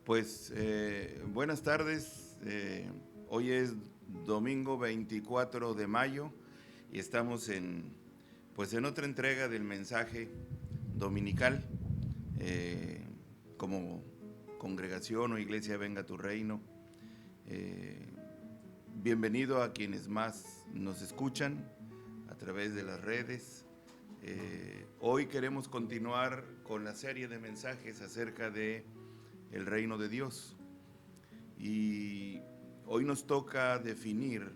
Buenas tardes. Hoy es domingo 24 de mayo y estamos en otra entrega del mensaje dominical. Como congregación o iglesia Venga a tu Reino. Bienvenido a quienes más nos escuchan a través de las redes. Hoy queremos continuar con la serie de mensajes acerca de el reino de Dios. Y hoy nos toca definir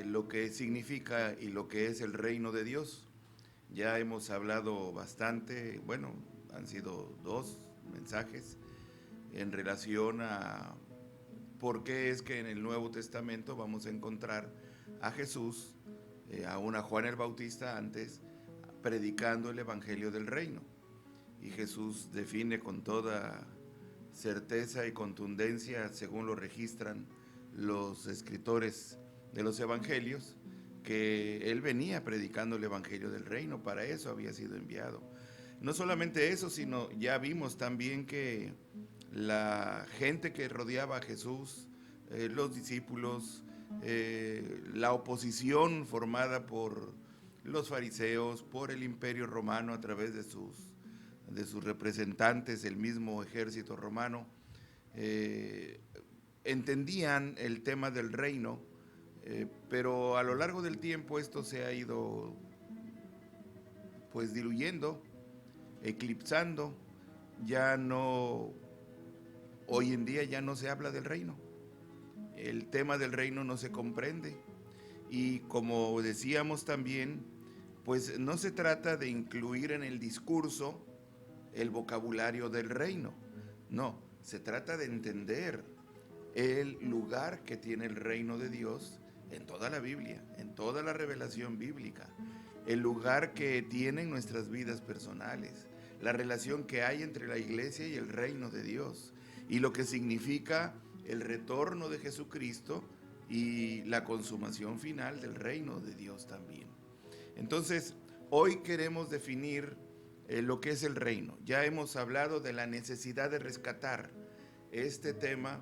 lo que significa y lo que es el reino de Dios. Ya hemos hablado bastante, han sido 2 mensajes en relación a por qué es que en el Nuevo Testamento vamos a encontrar a Jesús, aún a Juan el Bautista antes, predicando el Evangelio del Reino. Y Jesús define con toda certeza y contundencia, según lo registran los escritores de los Evangelios, que Él venía predicando el Evangelio del Reino, para eso había sido enviado. No solamente eso, sino ya vimos también que la gente que rodeaba a Jesús, los discípulos, la oposición formada por los fariseos, por el imperio romano a través de sus representantes, el mismo ejército romano, entendían el tema del reino, pero a lo largo del tiempo esto se ha ido diluyendo, eclipsando. Hoy en día ya no se habla del reino, el tema del reino no se comprende, y como decíamos también, pues no se trata de incluir en el discurso el vocabulario del reino, no, se trata de entender el lugar que tiene el reino de Dios en toda la Biblia, en toda la revelación bíblica, el lugar que tiene en nuestras vidas personales, la relación que hay entre la iglesia y el reino de Dios, y lo que significa el retorno de Jesucristo y la consumación final del reino de Dios también. Entonces, hoy queremos definir lo que es el reino. Ya hemos hablado de la necesidad de rescatar este tema,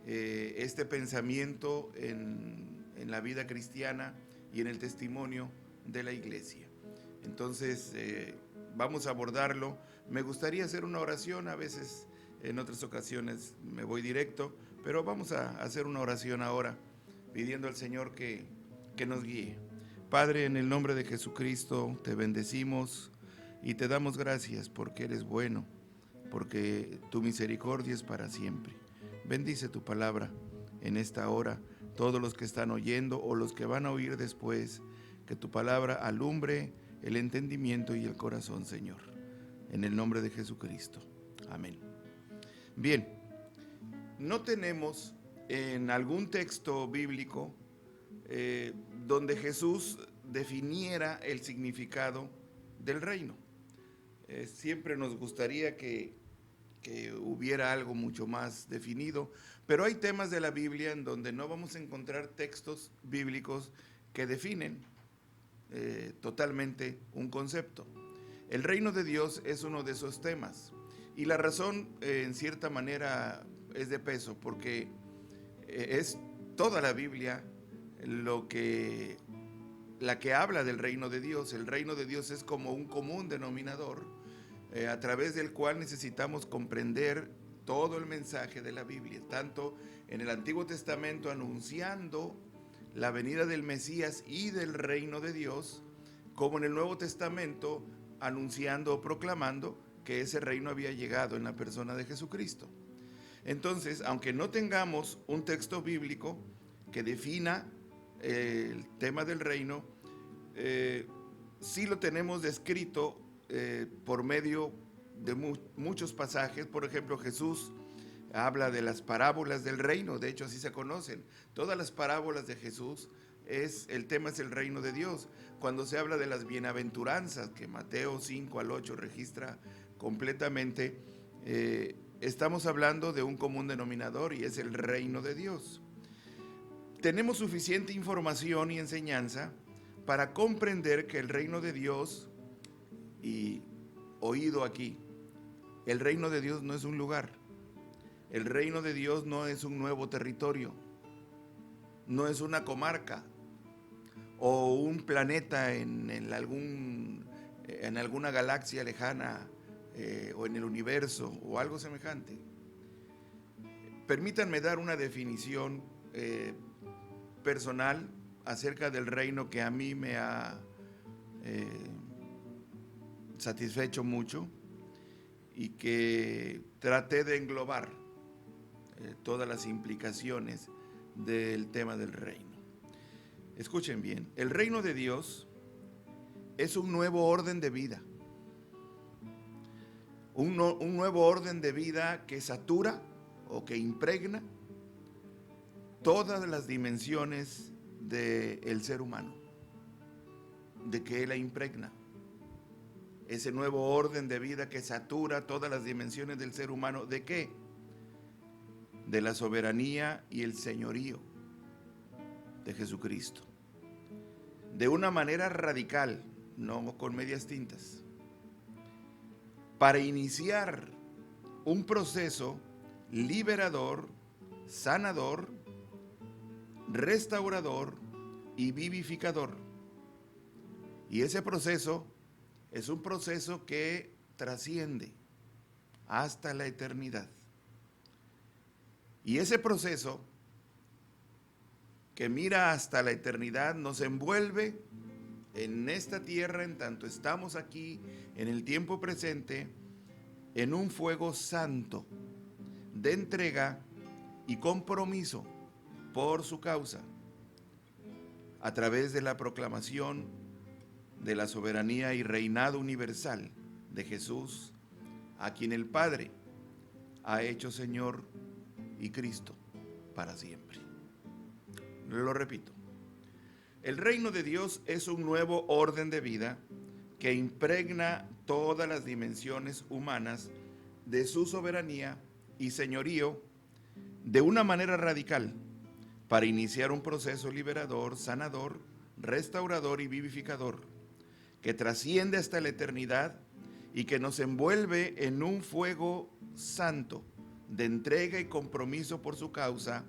este pensamiento en la vida cristiana y en el testimonio de la iglesia. Entonces, vamos a abordarlo. Me gustaría hacer una oración, a veces en otras ocasiones me voy directo, pero vamos a hacer una oración ahora, pidiendo al Señor que nos guíe. Padre, en el nombre de Jesucristo, te bendecimos y te damos gracias porque eres bueno, porque tu misericordia es para siempre. Bendice tu palabra en esta hora, todos los que están oyendo o los que van a oír después, que tu palabra alumbre el entendimiento y el corazón, Señor. En el nombre de Jesucristo. Amén. Bien, no tenemos en algún texto bíblico donde Jesús definiera el significado del reino. Siempre nos gustaría que hubiera algo mucho más definido, pero hay temas de la Biblia en donde no vamos a encontrar textos bíblicos que definen totalmente un concepto. El reino de Dios es uno de esos temas, y la razón en cierta manera es de peso, porque es toda la Biblia la que habla del reino de Dios. El reino de Dios es como un común denominador a través del cual necesitamos comprender todo el mensaje de la Biblia, tanto en el Antiguo Testamento anunciando la venida del Mesías y del reino de Dios, como en el Nuevo Testamento anunciando o proclamando que ese reino había llegado en la persona de Jesucristo. Entonces, aunque no tengamos un texto bíblico que defina el tema del reino, sí lo tenemos descrito por medio de muchos pasajes. Por ejemplo, Jesús habla de las parábolas del reino, de hecho así se conocen. Todas las parábolas de Jesús, el tema es el reino de Dios. Cuando se habla de las bienaventuranzas, que Mateo 5 al 8 registra completamente, estamos hablando de un común denominador, y es el reino de Dios. Tenemos suficiente información y enseñanza para comprender que el reino de Dios, y oído aquí, el reino de Dios no es un lugar, El reino de Dios no es un nuevo territorio, no es una comarca o un planeta en alguna galaxia lejana o en el universo o algo semejante. Permítanme dar una definición personal acerca del reino que a mí me ha satisfecho mucho y que traté de englobar todas las implicaciones del tema del reino. Escuchen bien, el reino de Dios es un nuevo orden de vida, un nuevo orden de vida que satura o que impregna todas las dimensiones del ser humano, de que Él la impregna. Ese nuevo orden de vida que satura todas las dimensiones del ser humano, ¿de qué? De la soberanía y el señorío de Jesucristo. De una manera radical, no con medias tintas, para iniciar un proceso liberador, sanador, restaurador y vivificador. Y ese proceso es un proceso que trasciende hasta la eternidad. Y ese proceso que mira hasta la eternidad nos envuelve en esta tierra, en tanto estamos aquí, en el tiempo presente, en un fuego santo de entrega y compromiso por su causa, a través de la proclamación de la soberanía y reinado universal de Jesús, a quien el Padre ha hecho Señor y Cristo para siempre. Lo repito, el reino de Dios es un nuevo orden de vida que impregna todas las dimensiones humanas de su soberanía y señorío de una manera radical para iniciar un proceso liberador, sanador, restaurador y vivificador que trasciende hasta la eternidad y que nos envuelve en un fuego santo de entrega y compromiso por su causa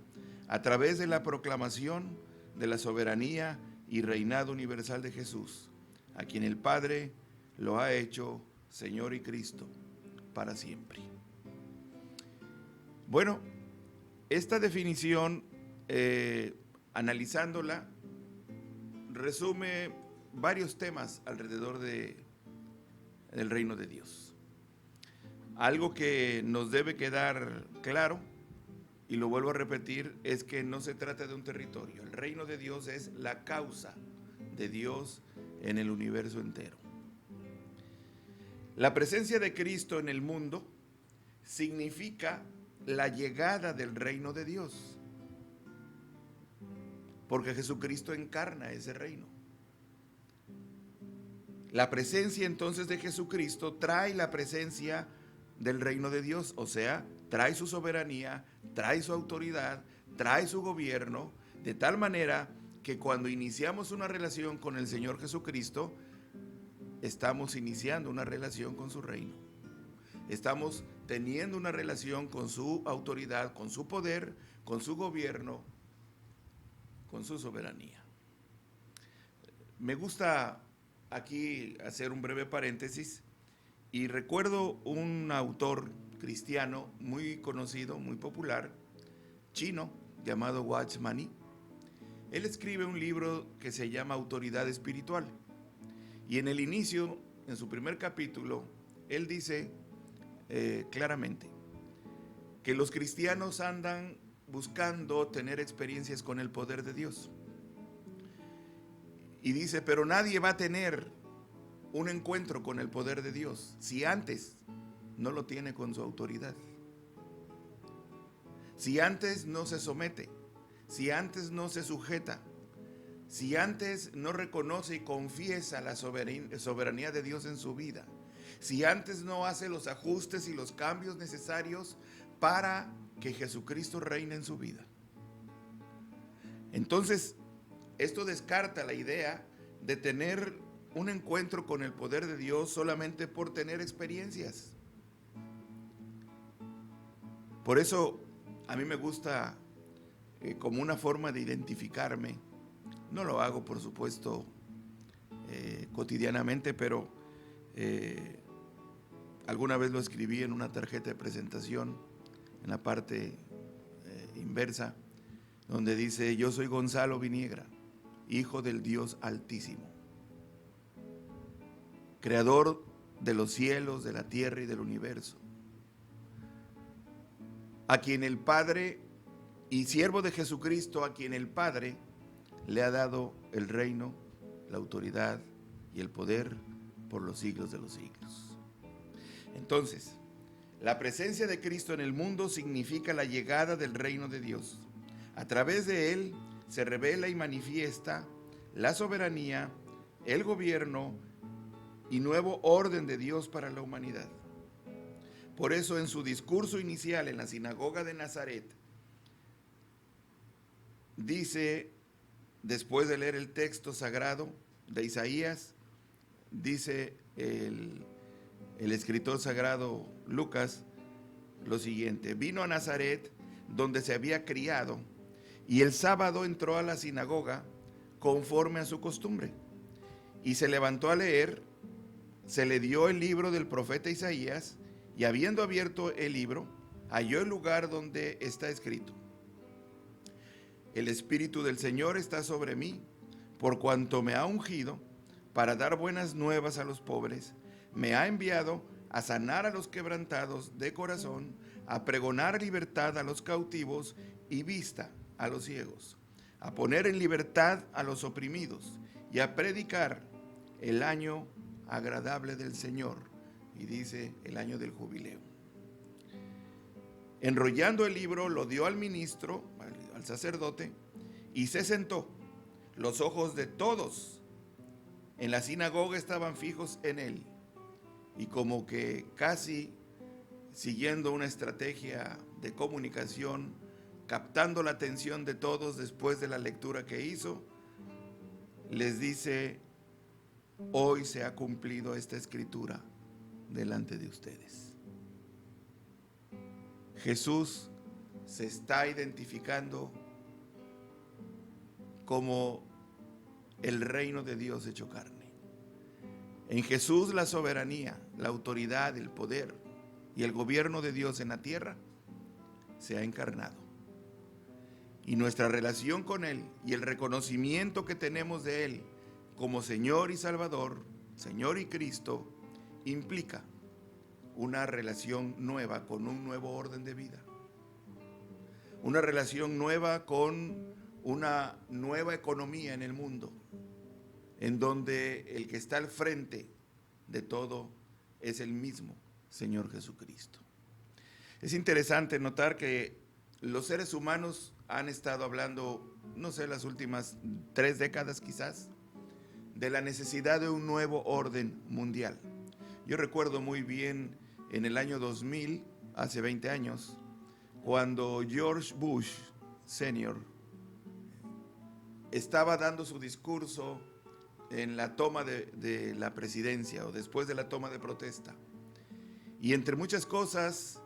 a través de la proclamación de la soberanía y reinado universal de Jesús, a quien el Padre lo ha hecho Señor y Cristo para siempre. Bueno, esta definición, analizándola, resume varios temas alrededor del reino de Dios. Algo que nos debe quedar claro, y lo vuelvo a repetir, es que no se trata de un territorio. El reino de Dios es la causa de Dios en el universo entero. La presencia de Cristo en el mundo significa la llegada del reino de Dios, porque Jesucristo encarna ese reino. La presencia entonces de Jesucristo trae la presencia del reino de Dios, o sea, trae su soberanía, trae su autoridad, trae su gobierno, de tal manera que cuando iniciamos una relación con el Señor Jesucristo, estamos iniciando una relación con su reino. Estamos teniendo una relación con su autoridad, con su poder, con su gobierno, con su soberanía. Me gusta aquí hacer un breve paréntesis y recuerdo un autor cristiano muy conocido, muy popular, chino, llamado Watchman. Él escribe un libro que se llama Autoridad Espiritual. Y en el inicio, en su primer capítulo, él dice claramente que los cristianos andan buscando tener experiencias con el poder de Dios. Y dice, pero nadie va a tener un encuentro con el poder de Dios si antes no lo tiene con su autoridad. Si antes no se somete, si antes no se sujeta, si antes no reconoce y confiesa la soberanía de Dios en su vida, si antes no hace los ajustes y los cambios necesarios para que Jesucristo reine en su vida. Entonces, esto descarta la idea de tener un encuentro con el poder de Dios solamente por tener experiencias. Por eso a mí me gusta como una forma de identificarme. No lo hago, por supuesto, cotidianamente, pero alguna vez lo escribí en una tarjeta de presentación, en la parte inversa, donde dice: yo soy Gonzalo Viniegra, hijo del Dios Altísimo, creador de los cielos, de la tierra y del universo, a quien el Padre, y siervo de Jesucristo, a quien el Padre le ha dado el reino, la autoridad y el poder por los siglos de los siglos. Entonces, la presencia de Cristo en el mundo significa la llegada del reino de Dios. A través de él se revela y manifiesta la soberanía, el gobierno y nuevo orden de Dios para la humanidad. Por eso, en su discurso inicial en la sinagoga de Nazaret, dice, después de leer el texto sagrado de Isaías, dice el escritor sagrado Lucas lo siguiente: vino a Nazaret, donde se había criado, y el sábado entró a la sinagoga conforme a su costumbre, y se levantó a leer. Se le dio el libro del profeta Isaías, y habiendo abierto el libro, halló el lugar donde está escrito: el Espíritu del Señor está sobre mí, por cuanto me ha ungido para dar buenas nuevas a los pobres, me ha enviado a sanar a los quebrantados de corazón, a pregonar libertad a los cautivos y vista a los ciegos, a poner en libertad a los oprimidos y a predicar el año agradable del Señor, y dice el año del jubileo. Enrollando el libro, lo dio al ministro, al sacerdote, y se sentó. Los ojos de todos en la sinagoga estaban fijos en él, y como que casi siguiendo una estrategia de comunicación, captando la atención de todos después de la lectura que hizo, les dice: hoy se ha cumplido esta escritura delante de ustedes. Jesús se está identificando como el reino de Dios hecho carne. En Jesús la soberanía, la autoridad, el poder y el gobierno de Dios en la tierra se ha encarnado. Y nuestra relación con Él y el reconocimiento que tenemos de Él como Señor y Salvador, Señor y Cristo, implica una relación nueva con un nuevo orden de vida. Una relación nueva con una nueva economía en el mundo, en donde el que está al frente de todo es el mismo Señor Jesucristo. Es interesante notar que los seres humanos han estado hablando, no sé, las últimas 3 décadas quizás, de la necesidad de un nuevo orden mundial. Yo recuerdo muy bien en el año 2000, hace 20 años, cuando George Bush Sr. estaba dando su discurso en la toma de la presidencia, o después de la toma de protesta. Y entre muchas cosas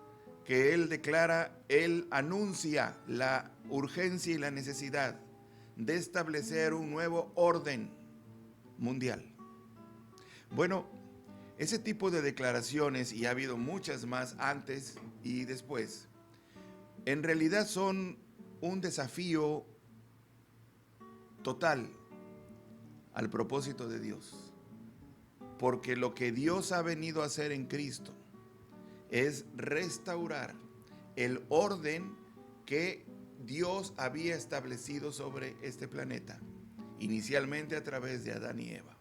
que él declara, él anuncia la urgencia y la necesidad de establecer un nuevo orden mundial. Bueno, ese tipo de declaraciones, y ha habido muchas más antes y después, en realidad son un desafío total al propósito de Dios, porque lo que Dios ha venido a hacer en Cristo es restaurar el orden que Dios había establecido sobre este planeta, inicialmente a través de Adán y Eva.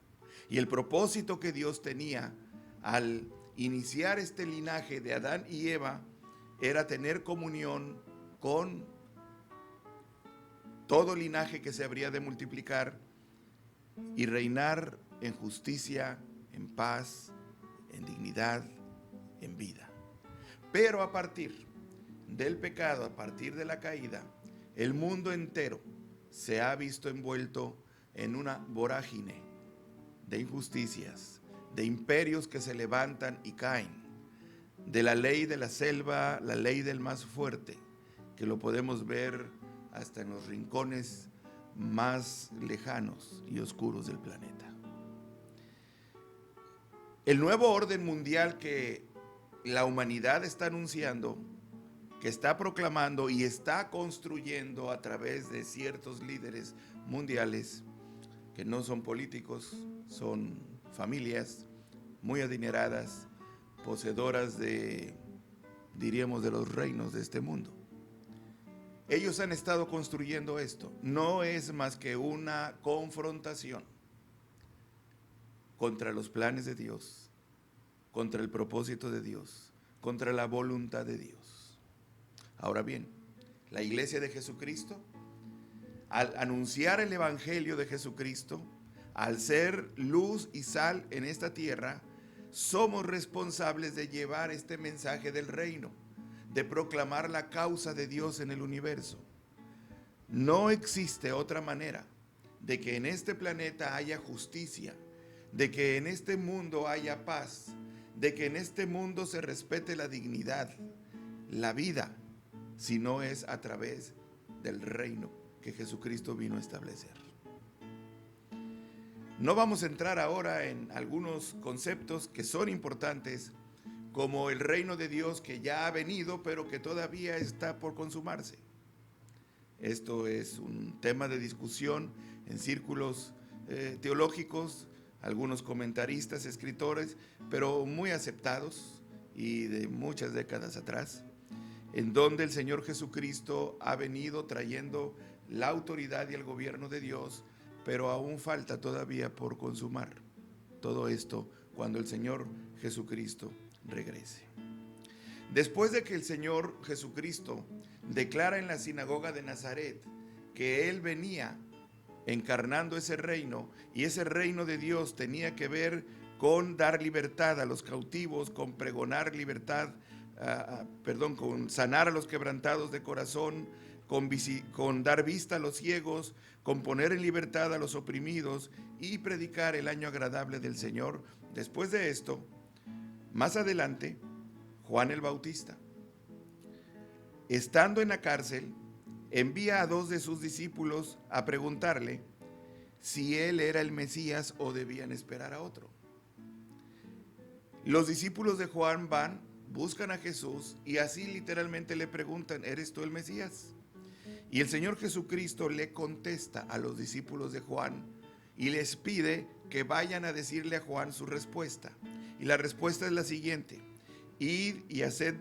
Y el propósito que Dios tenía al iniciar este linaje de Adán y Eva era tener comunión con todo linaje que se habría de multiplicar y reinar en justicia, en paz, en dignidad, en vida. Pero a partir del pecado, a partir de la caída, el mundo entero se ha visto envuelto en una vorágine de injusticias, de imperios que se levantan y caen, de la ley de la selva, la ley del más fuerte, que lo podemos ver hasta en los rincones más lejanos y oscuros del planeta. El nuevo orden mundial que la humanidad está anunciando, que está proclamando y está construyendo a través de ciertos líderes mundiales, que no son políticos, son familias muy adineradas, poseedoras de, diríamos, de los reinos de este mundo. Ellos han estado construyendo esto. No es más que una confrontación contra los planes de Dios, contra el propósito de Dios, contra la voluntad de Dios. Ahora bien, la iglesia de Jesucristo, al anunciar el evangelio de Jesucristo, al ser luz y sal en esta tierra, somos responsables de llevar este mensaje del reino, de proclamar la causa de Dios en el universo. No existe otra manera de que en este planeta haya justicia, de que en este mundo haya paz, de que en este mundo se respete la dignidad, la vida, si no es a través del reino que Jesucristo vino a establecer. No vamos a entrar ahora en algunos conceptos que son importantes, como el reino de Dios que ya ha venido, pero que todavía está por consumarse. Esto es un tema de discusión en círculos teológicos, algunos comentaristas, escritores, pero muy aceptados y de muchas décadas atrás, en donde el Señor Jesucristo ha venido trayendo la autoridad y el gobierno de Dios, pero aún falta todavía por consumar todo esto cuando el Señor Jesucristo regrese. Después de que el Señor Jesucristo declara en la sinagoga de Nazaret que Él venía encarnando ese reino, y ese reino de Dios tenía que ver con dar libertad a los cautivos, con pregonar libertad, con sanar a los quebrantados de corazón, con dar vista a los ciegos, con poner en libertad a los oprimidos y predicar el año agradable del Señor. Después de esto, más adelante, Juan el Bautista, estando en la cárcel, envía a 2 de sus discípulos a preguntarle si él era el Mesías o debían esperar a otro. Los discípulos de Juan van, buscan a Jesús y así literalmente le preguntan: ¿eres tú el Mesías? Y el Señor Jesucristo le contesta a los discípulos de Juan y les pide que vayan a decirle a Juan su respuesta. Y la respuesta es la siguiente: id y haced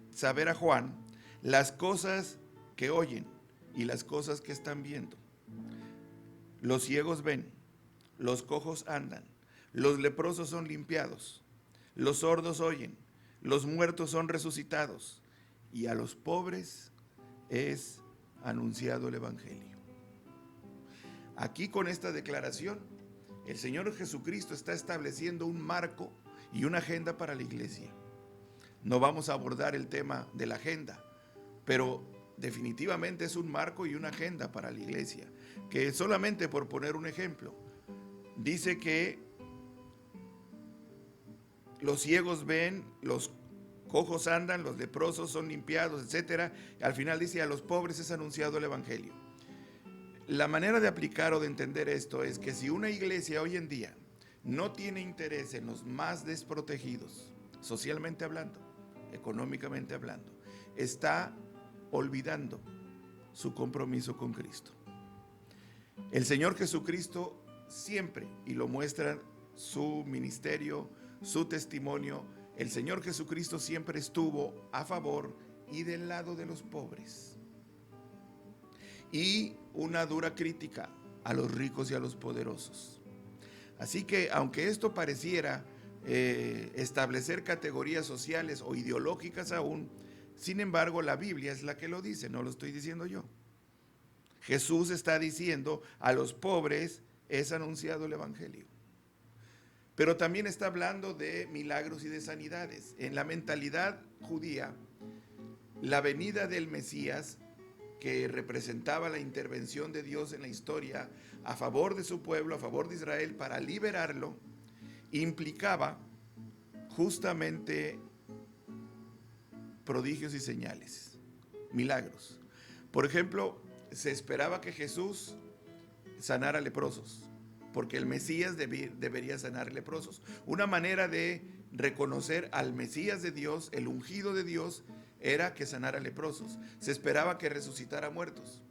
saber a Juan las cosas que oyen y las cosas que están viendo. Los ciegos ven, los cojos andan, los leprosos son limpiados, los sordos oyen, los muertos son resucitados, y a los pobres es anunciado el evangelio. Aquí, con esta declaración, el Señor Jesucristo está estableciendo un marco y una agenda para la iglesia. No vamos a abordar el tema de la agenda, pero definitivamente es un marco y una agenda para la iglesia, que solamente por poner un ejemplo, dice que los ciegos ven, los cojos andan, los leprosos son limpiados, etcétera. Al final dice: a los pobres es anunciado el evangelio. La manera de aplicar o de entender esto es que si una iglesia hoy en día no tiene interés en los más desprotegidos, socialmente hablando, económicamente hablando, está olvidando su compromiso con Cristo. El Señor Jesucristo siempre, y lo muestra su ministerio, su testimonio, el Señor Jesucristo siempre estuvo a favor y del lado de los pobres. Y una dura crítica a los ricos y a los poderosos. Así que, aunque esto pareciera establecer categorías sociales o ideológicas aún, sin embargo, la Biblia es la que lo dice, no lo estoy diciendo yo. Jesús está diciendo: a los pobres es anunciado el evangelio. Pero también está hablando de milagros y de sanidades. En la mentalidad judía, la venida del Mesías, que representaba la intervención de Dios en la historia a favor de su pueblo, a favor de Israel, para liberarlo, implicaba justamente prodigios y señales, milagros. Por ejemplo, se esperaba que Jesús sanara leprosos, porque el Mesías debería sanar leprosos. Una manera de reconocer al Mesías de Dios, el ungido de Dios, era que sanara leprosos. Se esperaba que resucitara muertos.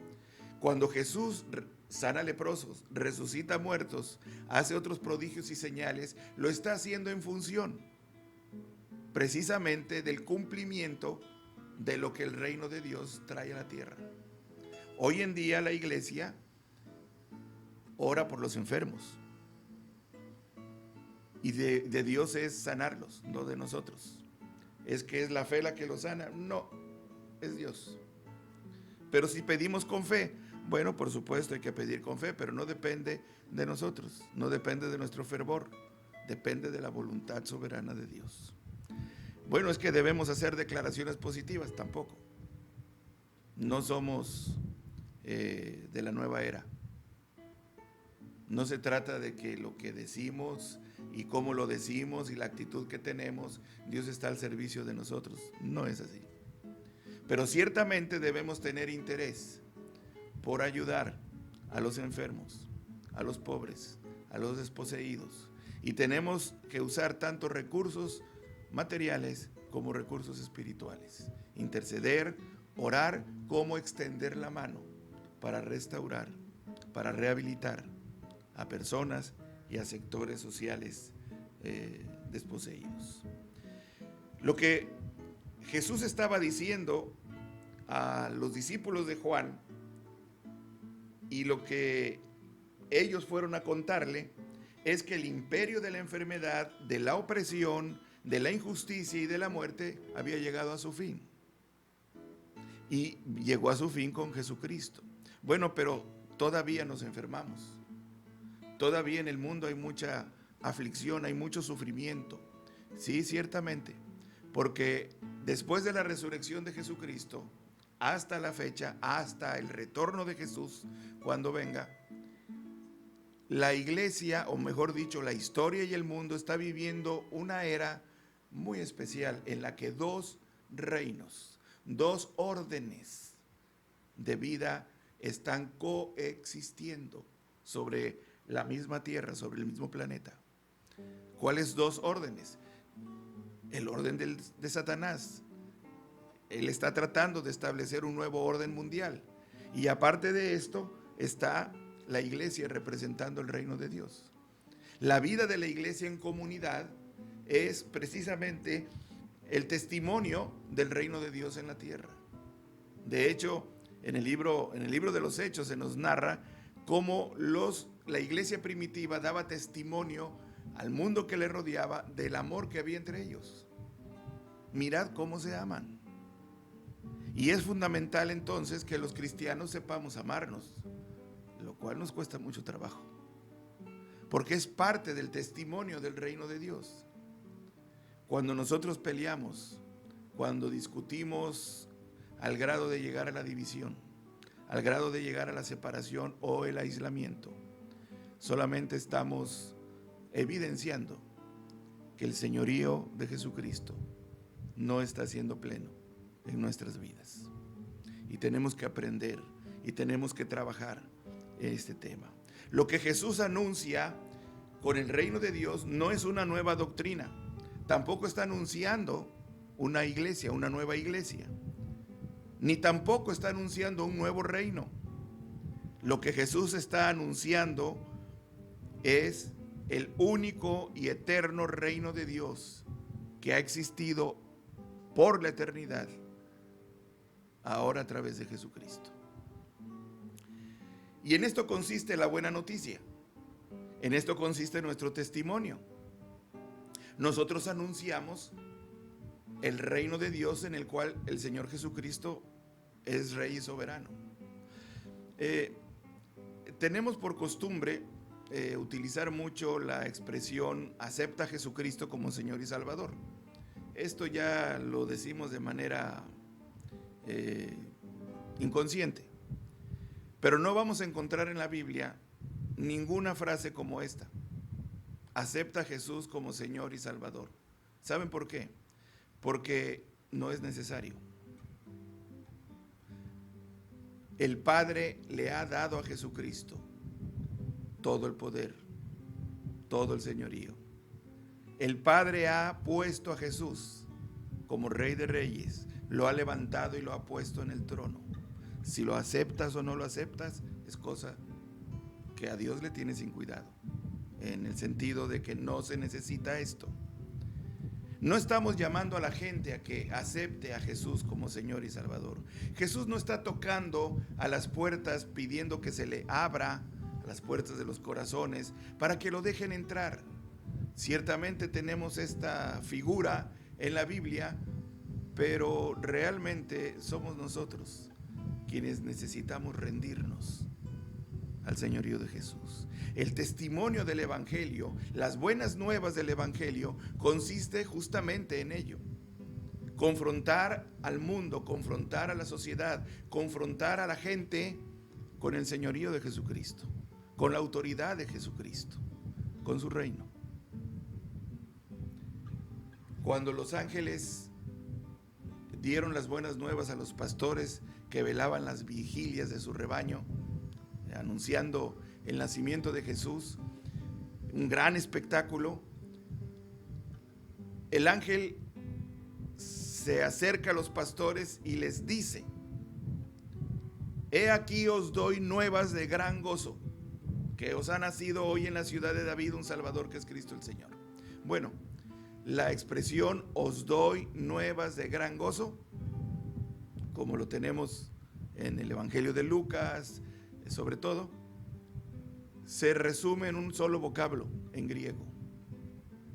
Cuando Jesús sana leprosos, resucita muertos, hace otros prodigios y señales, lo está haciendo en función precisamente del cumplimiento de lo que el reino de Dios trae a la tierra. Hoy en día la iglesia ora por los enfermos y de Dios es sanarlos, no de nosotros. ¿Es que es la fe la que los sana? No, es Dios. Pero si pedimos con fe, bueno, por supuesto hay que pedir con fe, pero no depende de nosotros, no depende de nuestro fervor, depende de la voluntad soberana de Dios. Bueno, es que debemos hacer declaraciones positivas, tampoco. No somos de la nueva era. No se trata de que lo que decimos y cómo lo decimos y la actitud que tenemos, Dios está al servicio de nosotros. No es así. Pero ciertamente debemos tener interés por ayudar a los enfermos, a los pobres, a los desposeídos. Y tenemos que usar tanto recursos materiales como recursos espirituales. Interceder, orar, como extender la mano para restaurar, para rehabilitar a personas y a sectores sociales desposeídos. Lo que Jesús estaba diciendo a los discípulos de Juan y lo que ellos fueron a contarle es que el imperio de la enfermedad, de la opresión, de la injusticia y de la muerte había llegado a su fin. Y llegó a su fin con Jesucristo. Bueno, pero todavía nos enfermamos. Todavía en el mundo hay mucha aflicción, hay mucho sufrimiento. Sí, ciertamente. Porque después de la resurrección de Jesucristo, hasta la fecha, hasta el retorno de Jesús, cuando venga, la iglesia, o mejor dicho, la historia y el mundo está viviendo una era muy especial en la que dos reinos, dos órdenes de vida están coexistiendo sobre la misma tierra, sobre el mismo planeta. ¿Cuáles dos órdenes? El orden de Satanás. Él está tratando de establecer un nuevo orden mundial. Y aparte de esto, está la iglesia representando el reino de Dios. La vida de la iglesia en comunidad es precisamente el testimonio del reino de Dios en la tierra. De hecho, en el libro de los Hechos se nos narra cómo la iglesia primitiva daba testimonio al mundo que le rodeaba del amor que había entre ellos. Mirad cómo se aman. Y es fundamental entonces que los cristianos sepamos amarnos, lo cual nos cuesta mucho trabajo, porque es parte del testimonio del reino de Dios. Cuando nosotros peleamos, cuando discutimos al grado de llegar a la división, al grado de llegar a la separación o el aislamiento, solamente estamos evidenciando que el señorío de Jesucristo no está siendo pleno en nuestras vidas. Y tenemos que aprender y tenemos que trabajar en este tema. Lo que Jesús anuncia con el reino de Dios no es una nueva doctrina. Tampoco está anunciando una iglesia, una nueva iglesia. Ni tampoco está anunciando un nuevo reino. Lo que Jesús está anunciando es el único y eterno reino de Dios que ha existido por la eternidad, ahora a través de Jesucristo. Y en esto consiste la buena noticia. En esto consiste nuestro testimonio. Nosotros anunciamos el reino de Dios en el cual el Señor Jesucristo es Rey y soberano. Tenemos por costumbre utilizar mucho la expresión acepta a Jesucristo como Señor y Salvador. Esto ya lo decimos de manera inconsciente, pero no vamos a encontrar en la Biblia ninguna frase como esta: acepta a Jesús como Señor y Salvador. ¿Saben por qué? Porque no es necesario. El Padre le ha dado a Jesucristo todo el poder, todo el señorío. El Padre ha puesto a Jesús como Rey de Reyes, lo ha levantado y lo ha puesto en el trono. Si lo aceptas o no lo aceptas, es cosa que a Dios le tiene sin cuidado, en el sentido de que no se necesita esto. No estamos llamando a la gente a que acepte a Jesús como Señor y Salvador. Jesús no está tocando a las puertas pidiendo que se le abra a las puertas de los corazones para que lo dejen entrar. Ciertamente tenemos esta figura en la Biblia, pero realmente somos nosotros quienes necesitamos rendirnos al señorío de Jesús. El testimonio del Evangelio, las buenas nuevas del Evangelio, consiste justamente en ello. Confrontar al mundo, confrontar a la sociedad, confrontar a la gente con el señorío de Jesucristo, con la autoridad de Jesucristo, con su reino. Cuando los ángeles dieron las buenas nuevas a los pastores que velaban las vigilias de su rebaño, anunciando el nacimiento de Jesús, un gran espectáculo, el ángel se acerca a los pastores y les dice: he aquí os doy nuevas de gran gozo, que os ha nacido hoy en la ciudad de David un Salvador, que es Cristo el Señor. Bueno, la expresión os doy nuevas de gran gozo, como lo tenemos en el Evangelio de Lucas, sobre todo, se resume en un solo vocablo en griego: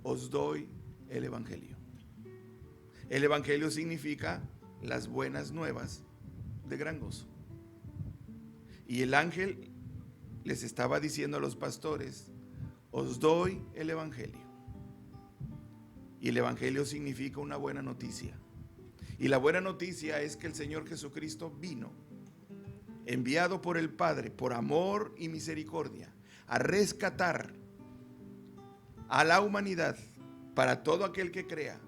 os doy el Evangelio. El Evangelio significa las buenas nuevas de gran gozo. Y el ángel les estaba diciendo a los pastores: os doy el Evangelio. Y el Evangelio significa una buena noticia. Y la buena noticia es que el Señor Jesucristo vino, enviado por el Padre, por amor y misericordia, a rescatar a la humanidad, para todo aquel que crea,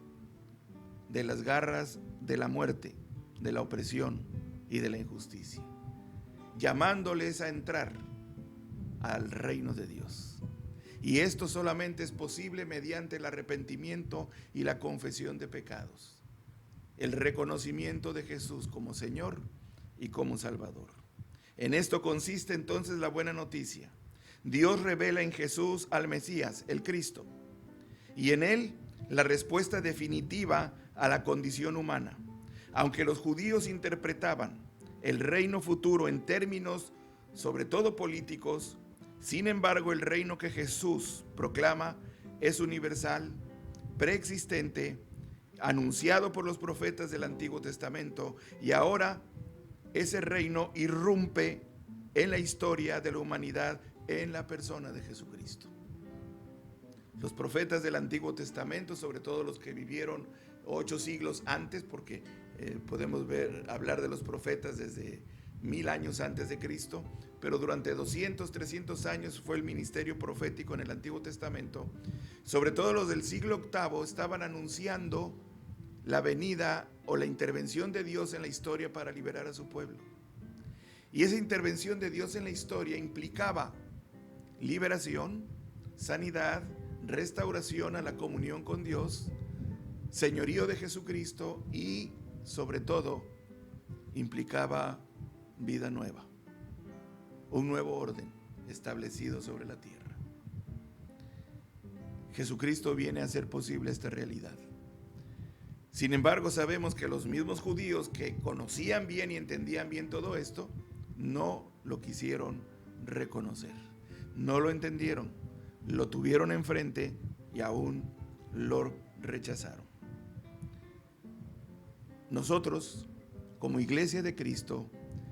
de las garras de la muerte, de la opresión y de la injusticia, llamándoles a entrar al reino de Dios. Y esto solamente es posible mediante el arrepentimiento y la confesión de pecados, el reconocimiento de Jesús como Señor y como Salvador. En esto consiste entonces la buena noticia. Dios revela en Jesús al Mesías, el Cristo, y en él la respuesta definitiva a la condición humana. Aunque los judíos interpretaban el reino futuro en términos sobre todo políticos, sin embargo el reino que Jesús proclama es universal, preexistente, anunciado por los profetas del Antiguo Testamento, y ahora ese reino irrumpe en la historia de la humanidad en la persona de Jesucristo. Los profetas del Antiguo Testamento, sobre todo los que vivieron 8 siglos antes, porque podemos hablar de los profetas desde 1000 años antes de Cristo, pero durante 200, 300 años fue el ministerio profético en el Antiguo Testamento. Sobre todo los del siglo VIII estaban anunciando la venida o la intervención de Dios en la historia para liberar a su pueblo. Y esa intervención de Dios en la historia implicaba liberación, sanidad, restauración a la comunión con Dios, señorío de Jesucristo y, sobre todo, implicaba vida nueva, un nuevo orden establecido sobre la tierra. Jesucristo viene a hacer posible esta realidad. Sin embargo, sabemos que los mismos judíos que conocían bien y entendían bien todo esto, no lo quisieron reconocer, no lo entendieron, lo tuvieron enfrente y aún lo rechazaron. Nosotros, como Iglesia de Cristo,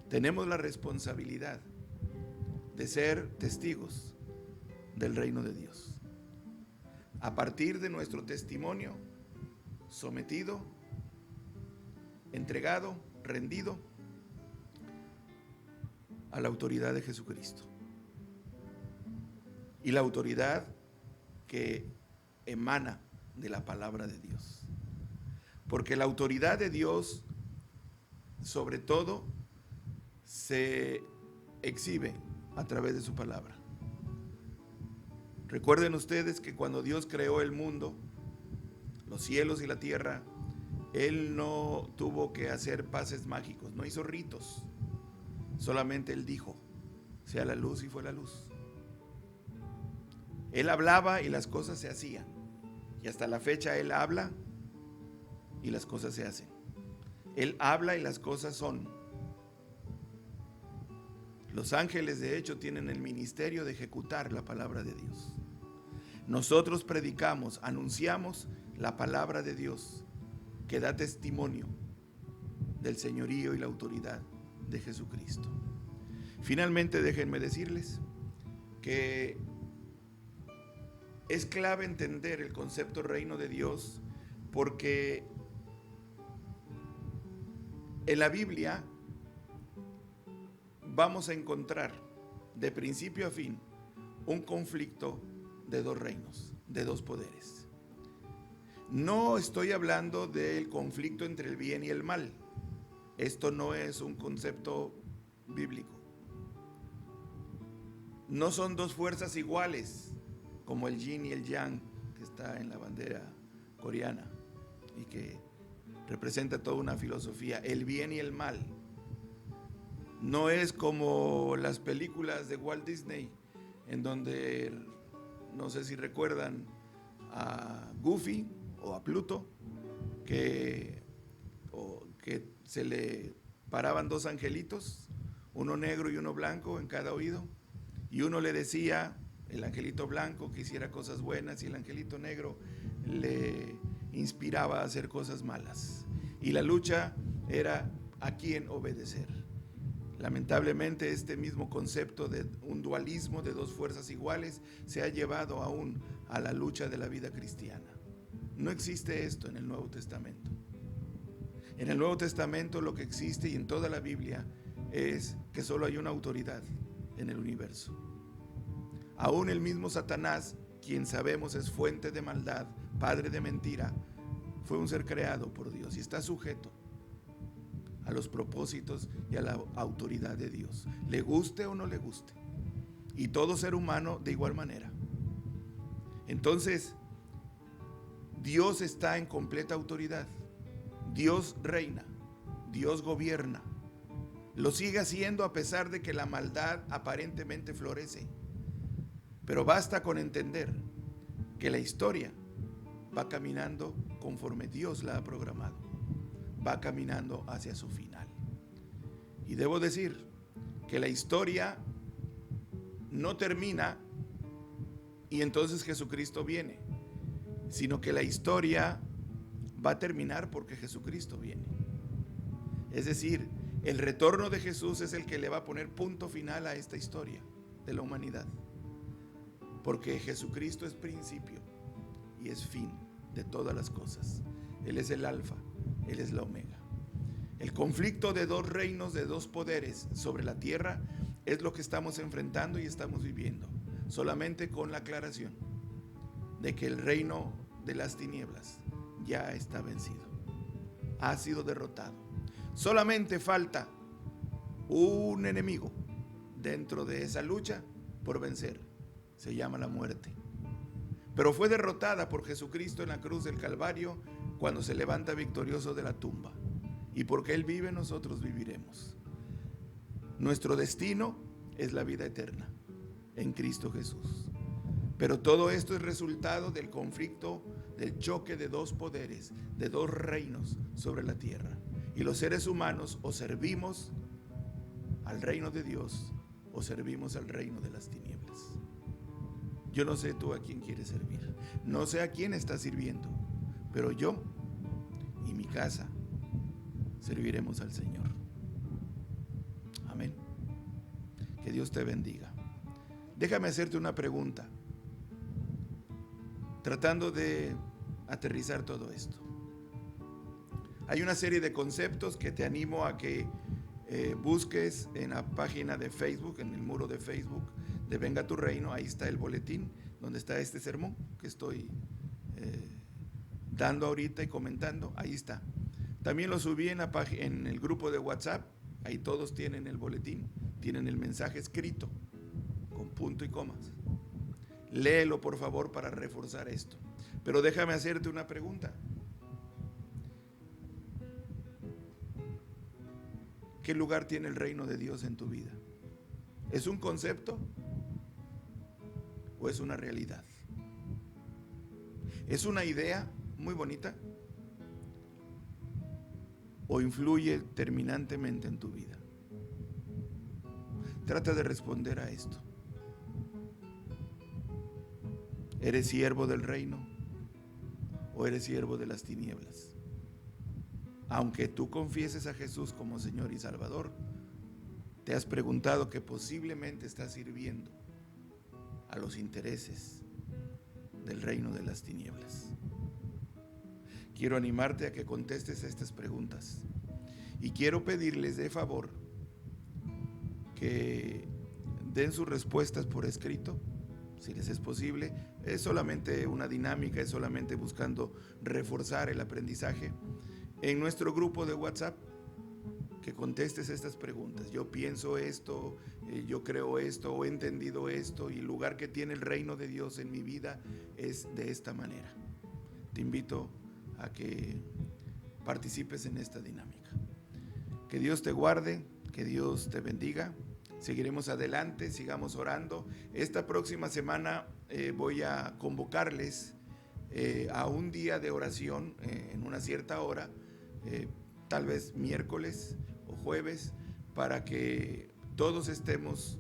tenemos la responsabilidad de ser testigos del reino de Dios. A partir de nuestro testimonio, sometido, entregado, rendido a la autoridad de Jesucristo. Y la autoridad que emana de la palabra de Dios. porque la autoridad de Dios, sobre todo, se exhibe a través de su palabra. Recuerden ustedes que cuando Dios creó el mundo, los cielos y la tierra, Él no tuvo que hacer pases mágicos, no hizo ritos, solamente Él dijo, sea la luz, y fue la luz. Él hablaba y las cosas se hacían, y hasta la fecha Él habla y las cosas se hacen. Él habla y las cosas son. Los ángeles, de hecho, tienen el ministerio de ejecutar la palabra de Dios. Nosotros predicamos, anunciamos la palabra de Dios, que da testimonio del señorío y la autoridad de Jesucristo. Finalmente, déjenme decirles que es clave entender el concepto reino de Dios, porque en la Biblia vamos a encontrar de principio a fin un conflicto de dos reinos, de dos poderes. No estoy hablando del conflicto entre el bien y el mal. Esto no es un concepto bíblico. No son dos fuerzas iguales, como el yin y el yang, que está en la bandera coreana y que representa toda una filosofía. El bien y el mal. No es como las películas de Walt Disney, en donde, no sé si recuerdan a Goofy o a Pluto, que se le paraban dos angelitos, uno negro y uno blanco en cada oído, y uno le decía, el angelito blanco, que hiciera cosas buenas, y el angelito negro le inspiraba a hacer cosas malas. Y la lucha era a quién obedecer. Lamentablemente, este mismo concepto de un dualismo de dos fuerzas iguales se ha llevado aún a la lucha de la vida cristiana. No existe esto en el Nuevo Testamento. En el Nuevo Testamento lo que existe, y en toda la Biblia, es que solo hay una autoridad en el universo. Aún el mismo Satanás, quien sabemos es fuente de maldad, padre de mentira, fue un ser creado por Dios y está sujeto a los propósitos y a la autoridad de Dios, le guste o no le guste, y todo ser humano de igual manera. Entonces, Dios está en completa autoridad, Dios reina, Dios gobierna, lo sigue haciendo a pesar de que la maldad aparentemente florece, pero basta con entender que la historia va caminando conforme Dios la ha programado, va caminando hacia su final. Y debo decir que la historia no termina y entonces Jesucristo viene, sino que la historia va a terminar porque Jesucristo viene. Es decir, el retorno de Jesús es el que le va a poner punto final a esta historia de la humanidad, porque Jesucristo es principio y es fin de todas las cosas. Él es el alfa, Él es la omega. El conflicto de dos reinos, de dos poderes sobre la tierra, es lo que estamos enfrentando y estamos viviendo, solamente con la aclaración de que el reino de las tinieblas ya está vencido, ha sido derrotado. Solamente falta un enemigo dentro de esa lucha por vencer, se llama la muerte, pero fue derrotada por Jesucristo en la cruz del Calvario cuando se levanta victorioso de la tumba, y porque Él vive, nosotros viviremos. Nuestro destino es la vida eterna en Cristo Jesús, pero todo esto es resultado del conflicto, del choque de dos poderes, de dos reinos sobre la tierra, y los seres humanos o servimos al reino de Dios o servimos al reino de las tinieblas. Yo no sé tú a quién quieres servir, no sé a quién estás sirviendo, pero yo y mi casa serviremos al Señor. Amén. Que Dios te bendiga. Déjame hacerte una pregunta, tratando de aterrizar todo esto. Hay una serie de conceptos que te animo a que busques en la página de Facebook, en el muro de Facebook de Venga tu Reino. Ahí está el boletín donde está este sermón que estoy dando ahorita y comentando, ahí está. También lo subí en el grupo de WhatsApp, ahí todos tienen el boletín, tienen el mensaje escrito, con punto y comas. Léelo por favor para reforzar esto. Pero déjame hacerte una pregunta. ¿Qué lugar tiene el reino de Dios en tu vida? ¿Es un concepto o es una realidad? ¿Es una idea muy bonita o influye terminantemente en tu vida? Trata de responder a esto. ¿Eres siervo del reino o eres siervo de las tinieblas? Aunque tú confieses a Jesús como Señor y Salvador, te has preguntado que posiblemente estás sirviendo a los intereses del reino de las tinieblas. Quiero animarte a que contestes estas preguntas y quiero pedirles de favor que den sus respuestas por escrito, si les es posible. Es solamente una dinámica, es solamente buscando reforzar el aprendizaje. En nuestro grupo de WhatsApp, que contestes estas preguntas. Yo pienso esto, yo creo esto, o he entendido esto, y el lugar que tiene el reino de Dios en mi vida es de esta manera. Te invito a que participes en esta dinámica. Que Dios te guarde, que Dios te bendiga. Seguiremos adelante, sigamos orando. Esta próxima semana voy a convocarles a un día de oración en una cierta hora, tal vez miércoles o jueves, para que todos estemos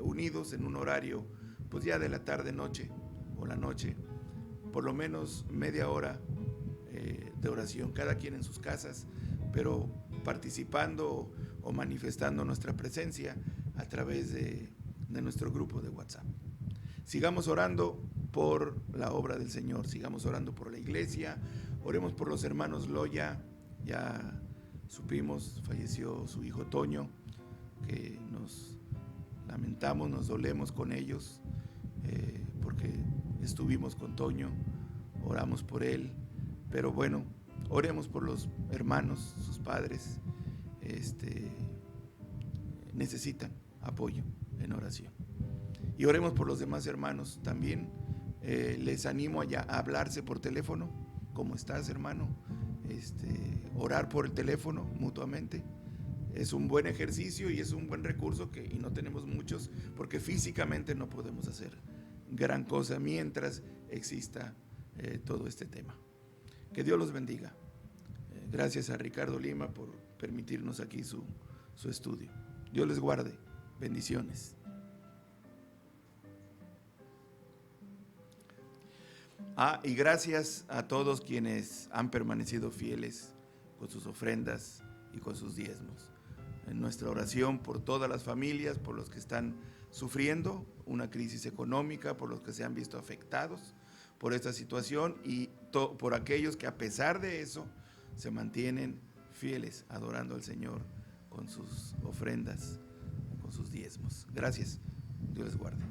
unidos en un horario, pues ya de la tarde noche o la noche, por lo menos media hora de oración, cada quien en sus casas, pero participando o manifestando nuestra presencia a través de nuestro grupo de WhatsApp. Sigamos orando por la obra del Señor, sigamos orando por la iglesia, oremos por los hermanos Loya. Ya supimos, falleció su hijo Toño, que nos lamentamos, nos dolemos con ellos, porque estuvimos con Toño, oramos por él, pero bueno, oremos por los hermanos, sus padres, necesitan apoyo en oración. Y oremos por los demás hermanos también. Les animo a hablarse por teléfono. ¿Cómo estás, hermano? Orar por el teléfono mutuamente. Es un buen ejercicio y es un buen recurso y no tenemos muchos, porque físicamente no podemos hacer gran cosa mientras exista todo este tema. Que Dios los bendiga. Gracias a Ricardo Lima por permitirnos aquí su estudio. Dios les guarde. Bendiciones. Y gracias a todos quienes han permanecido fieles con sus ofrendas y con sus diezmos. En nuestra oración por todas las familias, por los que están sufriendo una crisis económica, por los que se han visto afectados por esta situación y por aquellos que a pesar de eso se mantienen fieles adorando al Señor con sus ofrendas, con sus diezmos. Gracias. Dios les guarde.